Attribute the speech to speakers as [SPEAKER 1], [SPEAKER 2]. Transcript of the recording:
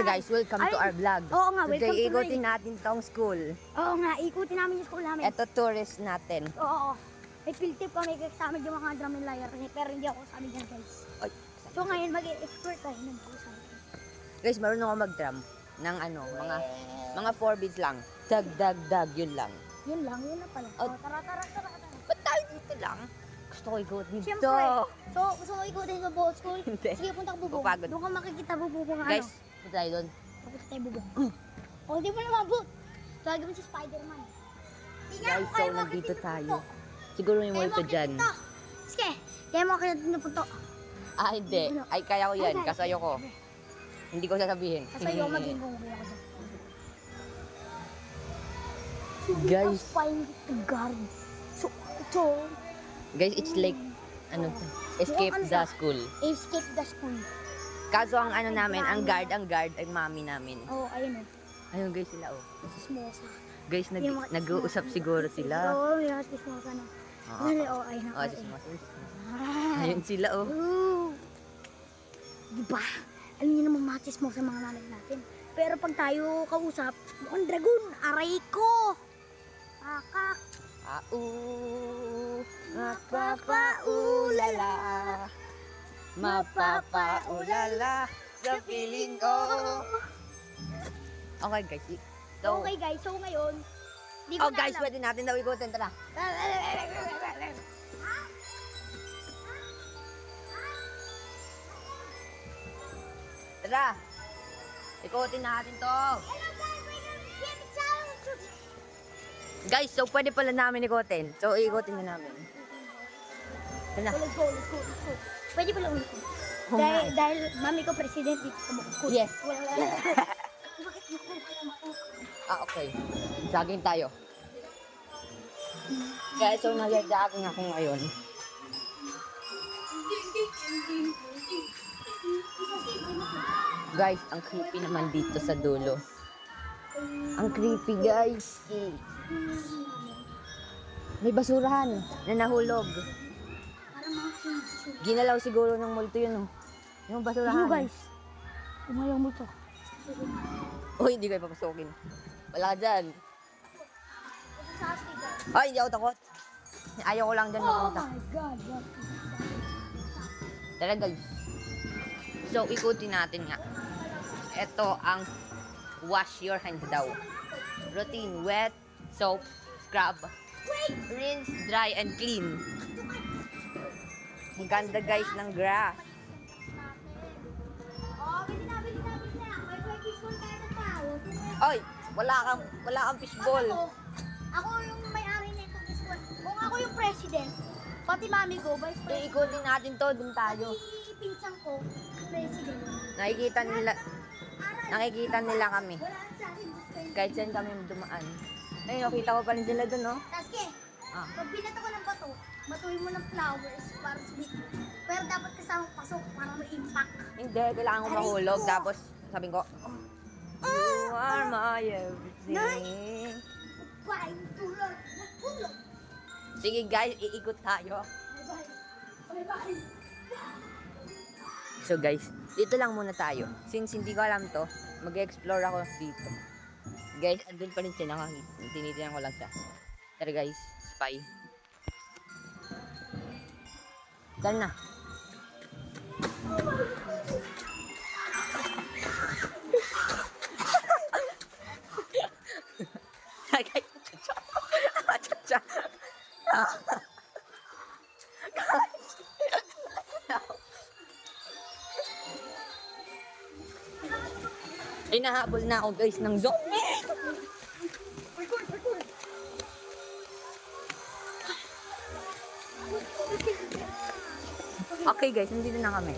[SPEAKER 1] Pero guys, welcome to our vlog.
[SPEAKER 2] Oo nga, welcome
[SPEAKER 1] Today,
[SPEAKER 2] to
[SPEAKER 1] ikutin natin tong school.
[SPEAKER 2] Oo nga, ikutin namin yung school namin.
[SPEAKER 1] Ito, tourist natin.
[SPEAKER 2] Oo. May field trip kami kasama yung mga drum and lyre. Pero hindi ako kasama dyan, guys.
[SPEAKER 1] Ay,
[SPEAKER 2] So ngayon, mag-explore tayo ng pusa.
[SPEAKER 1] guys, marunong ako mag-drum ng mga 4 beats lang. Dag, dag, dag, yun lang.
[SPEAKER 2] Yun lang pala.
[SPEAKER 1] Oh.
[SPEAKER 2] Tara.
[SPEAKER 1] Ba't tayo dito lang? Gusto ko ikutin dito.
[SPEAKER 2] Siyempre. So, gusto mo ikutin sa boat school?
[SPEAKER 1] Hindi.
[SPEAKER 2] Sige, punta ka bubong.
[SPEAKER 1] Papagod.
[SPEAKER 2] Doon ka makikita bubong
[SPEAKER 1] Guys, punta tayo doon.
[SPEAKER 2] Punta tayo bubong. O, di mo na mabot. Tawagin mo si Spider-Man.
[SPEAKER 1] Guys, so nandito tayo. Siguro may multo dyan.
[SPEAKER 2] Sige, kaya mo kaya dito punto.
[SPEAKER 1] Ah, hindi. Ay, kaya ko yan. Kaso ayoko. Hindi ko sasabihin.
[SPEAKER 2] Kasi ayaw maging kung kaya ko dyan.
[SPEAKER 1] Guys.
[SPEAKER 2] Find the guard. So,
[SPEAKER 1] Guys, it's like, escape the school.
[SPEAKER 2] escape the school.
[SPEAKER 1] Kaso ang namin, ang guard, ay mami namin.
[SPEAKER 2] Oh, ayun o.
[SPEAKER 1] Ayun guys sila oh.
[SPEAKER 2] Sismosa.
[SPEAKER 1] Guys,
[SPEAKER 2] Yung mga
[SPEAKER 1] nag-uusap siguro sila.
[SPEAKER 2] Oo, yung mga sismosa na.
[SPEAKER 1] Oo.
[SPEAKER 2] Ayun
[SPEAKER 1] Oh, ayun sila oh.
[SPEAKER 2] Ooh. Diba? Alam niyo naman mga chismosa mga nanay natin. Pero pag tayo kausap, mukhang dragon, aray ko! Akak!
[SPEAKER 1] Mapapaulala. Mapapaulala sa piling ko. Okay guys. So,
[SPEAKER 2] Okay guys, so ngayon, di ko
[SPEAKER 1] oh
[SPEAKER 2] na
[SPEAKER 1] guys,
[SPEAKER 2] alam.
[SPEAKER 1] pwede natin daw ikutin. Tara. Tara. Ikutin natin to. Guys, so pwede pala namin ikutin. So, ikutin na namin. Tara.
[SPEAKER 2] Let's go. Pwede pala ulit.
[SPEAKER 1] Oh,
[SPEAKER 2] Dahil mami ko president dito sa mga school.
[SPEAKER 1] Yes.
[SPEAKER 2] Wala.
[SPEAKER 1] Ah, okay. Saging tayo. Guys, so nag-jogging ako ngayon. Guys, ang creepy naman dito sa dulo. Ang creepy, guys. May basurahan na nahulog.
[SPEAKER 2] Parang mga kids.
[SPEAKER 1] Ginalaw siguro ng multo yun, oh. Yung basurahan.
[SPEAKER 2] Ano guys? Umayaw mo to.
[SPEAKER 1] Uy, hindi ko ipapasukin. Wala ka dyan. Ay, hindi ako takot. Ayaw ko lang dyan
[SPEAKER 2] Oh
[SPEAKER 1] mapunta.
[SPEAKER 2] my God.
[SPEAKER 1] Tara guys. So, ikutin natin nga. Ito ang wash your hands daw. Routine, wet, soap, scrub, rinse, dry, and clean. Ang ganda guys ng grass.
[SPEAKER 2] Oh, bili na. May fishball tayo sa tao.
[SPEAKER 1] Oy, wala kang fishball.
[SPEAKER 2] Ako yung may-ari na itong fishball. Kung ako yung president, pati mami ko, vice president.
[SPEAKER 1] Ikutin natin to, dun tayo.
[SPEAKER 2] Pati pinsan ko, president.
[SPEAKER 1] Nakikita nila kami.
[SPEAKER 2] Wala sa akin, gusto yun.
[SPEAKER 1] Kahit saan kami dumaan. Ayun, nakita ko pa rin sila dun, no?
[SPEAKER 2] Taske,
[SPEAKER 1] Ah.
[SPEAKER 2] pag binato ko ng bato, matuloy mo ng flowers para sweet. Pero dapat kasama pasok para may impact.
[SPEAKER 1] Hindi, kailangan ko mahulog. Tapos, sabi ko, you are my everything.
[SPEAKER 2] Bye, tulog. Tulog.
[SPEAKER 1] Sige guys, iikot tayo.
[SPEAKER 2] Bye-bye.
[SPEAKER 1] So guys, dito lang muna tayo. Since hindi ko alam to, mag-explore ako dito. Guys, andun pa rin siya, tinitingnan ko lang siya. Tara guys, spy. Tara na. Inahabol na ako guys ng zombie. Okay guys, nandito na kami.